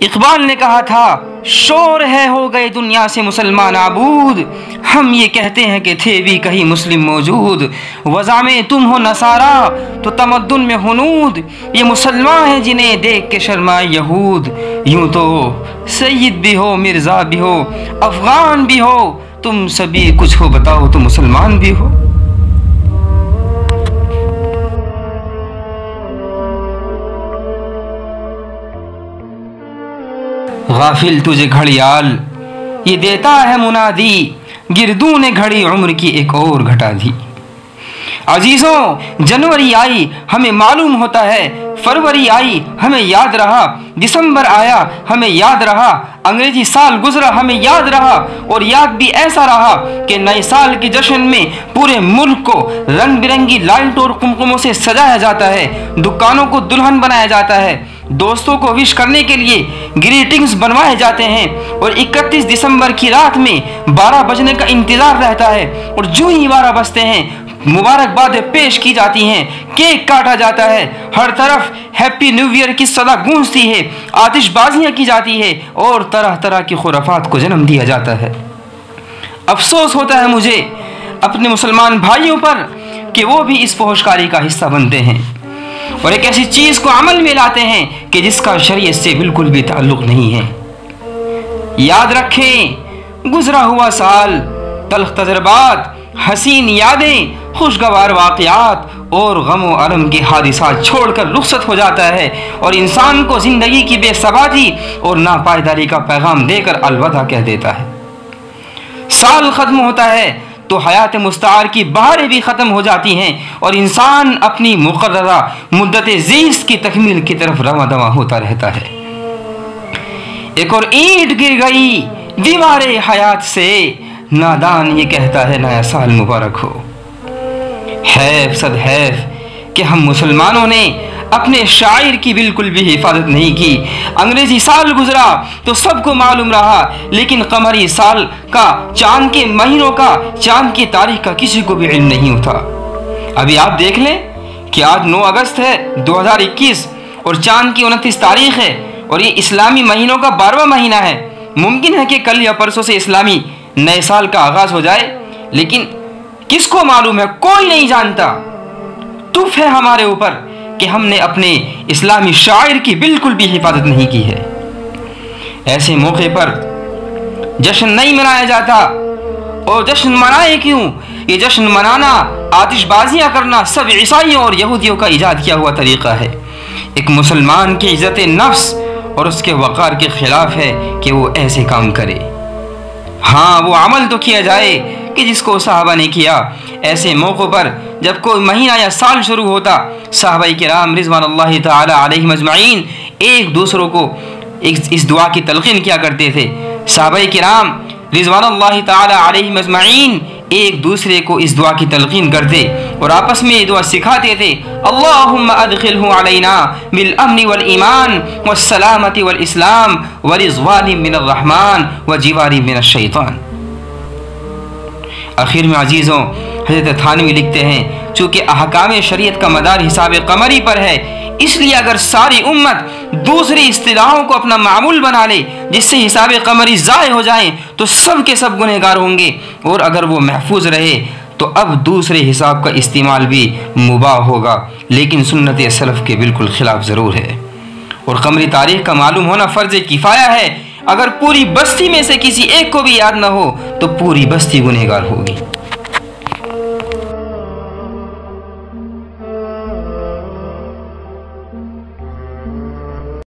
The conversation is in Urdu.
اقبال نے کہا تھا شور ہے ہو گئے دنیا سے مسلمان آبود، ہم یہ کہتے ہیں کہ تھے بھی کہیں مسلم موجود، وضع میں تم ہو نصارا تو تمدن میں ہنود، یہ مسلمان ہیں جنہیں دیکھ کے شرمائے یہود، یوں تو سید بھی ہو مرزا بھی ہو افغان بھی ہو، تم سبھی کچھ ہو بتاؤ تو مسلمان بھی ہو۔ غافل تجھے گھڑیال یہ دیتا ہے منادی، گردوں نے گھڑی عمر کی ایک اور گھٹا دی۔ عزیزوں جنوری آئی ہمیں معلوم ہوتا ہے، فروری آئی ہمیں یاد رہا، دسمبر آیا ہمیں یاد رہا، انگریزی سال گزرا ہمیں یاد رہا، اور یاد بھی ایسا رہا کہ نئے سال کے جشن میں پورے ملک کو رنگ برنگی لائٹ اور قمقموں سے سجایا جاتا ہے، دکانوں کو دلہن بنایا جاتا ہے، دوستوں کو وش کرنے کے لیے گریٹنگز بنوائے جاتے ہیں، اور 31 دسمبر کی رات میں 12 بجنے کا انتظار رہتا ہے، اور جو ہی 12 بجتے ہیں مبارکبادیں پیش کی جاتی ہیں، کیک کاٹا جاتا ہے، ہر طرف ہیپی نیو ایئر کی صدا گونجتی ہے، آتش بازیاں کی جاتی ہے، اور طرح طرح کی خرافات کو جنم دیا جاتا ہے۔ افسوس ہوتا ہے مجھے اپنے مسلمان بھائیوں پر کہ وہ بھی اس فحشکاری کا حصہ بنتے ہیں اور ایک ایسی چیز کو عمل میں لاتے ہیں کہ جس کا شریعت سے بالکل بھی تعلق نہیں ہے۔ یاد رکھیں گزرا ہوا سال، تلخ تجربات، حسین یادیں، خوشگوار واقعات اور غم و الم کے حادثات چھوڑ کر رخصت ہو جاتا ہے، اور انسان کو زندگی کی بے ثباتی اور ناپائیداری کا پیغام دے کر الوداع کہہ دیتا ہے۔ سال ختم ہوتا ہے تو حیات مستعار کی بہاریں بھی ختم ہو جاتی ہیں، اور انسان اپنی مقررہ مدت زیست کی تکمیل کی طرف رواں دواں ہوتا رہتا ہے۔ ایک اور اینٹ گر گئی دیوار حیات سے، نادان یہ کہتا ہے نیا سال مبارک ہو۔ حیف صد حیف کہ ہم مسلمانوں نے اپنے شاعر کی بالکل بھی حفاظت نہیں کی۔ انگریزی سال گزرا تو سب کو معلوم رہا، لیکن قمری سال کا، چاند کے مہینوں کا، چاند کی تاریخ کا کسی کو بھی علم نہیں تھا۔ ابھی آپ دیکھ لیں کہ آج 9 اگست ہے 2021 اور چاند کی 29 تاریخ ہے، اور یہ اسلامی مہینوں کا 12واں مہینہ ہے۔ ممکن ہے کہ کل یا پرسوں سے اسلامی نئے سال کا آغاز ہو جائے، لیکن کس کو معلوم ہے؟ کوئی نہیں جانتا۔ تف ہے ہمارے اوپر کہ ہم نے اپنے اسلامی شاعر کی بالکل بھی حفاظت نہیں کی ہے۔ ایسے موقع پر جشن نہیں منایا جاتا، اور جشن منائے کیوں؟ یہ جشن منانا، آتش بازیاں کرنا سب عیسائیوں اور یہودیوں کا ایجاد کیا ہوا طریقہ ہے۔ ایک مسلمان کی عزت نفس اور اس کے وقار کے خلاف ہے کہ وہ ایسے کام کرے۔ ہاں وہ عمل تو کیا جائے کہ جس کو صحابہ نے کیا۔ ایسے موقع پر جب کوئی مہینہ یا سال شروع ہوتا، صحابہ کرام رضوان اللہ تعالی علیہم اجمعین ایک دوسروں کو اس دعا کی تلقین کیا کرتے تھے۔ صحابہ کرام رضوان اللہ تعالی علیہم اجمعین ایک دوسرے کو اس دعا کی تلقین کرتے اور آپس میں یہ دعا سکھاتے تھے، اللہم ادخلہ علینا بالامن والایمان والسلامت والاسلام ورضوان من الرحمن وجوار من الشیطان۔ آخر میں عزیزوں حضرت تھانوی لکھتے ہیں، چونکہ احکام شریعت کا مدار حساب قمری پر ہے، اس لیے اگر ساری امت دوسری اصطلاحوں کو اپنا معمول بنا لے جس سے حساب قمری ضائع ہو جائیں تو سب کے سب گنہگار ہوں گے، اور اگر وہ محفوظ رہے تو اب دوسرے حساب کا استعمال بھی مباح ہوگا، لیکن سنت سلف کے بالکل خلاف ضرور ہے۔ اور قمری تاریخ کا معلوم ہونا فرض کفایہ ہے، اگر پوری بستی میں سے کسی ایک کو بھی یاد نہ ہو تو پوری بستی گنہگار ہوگی۔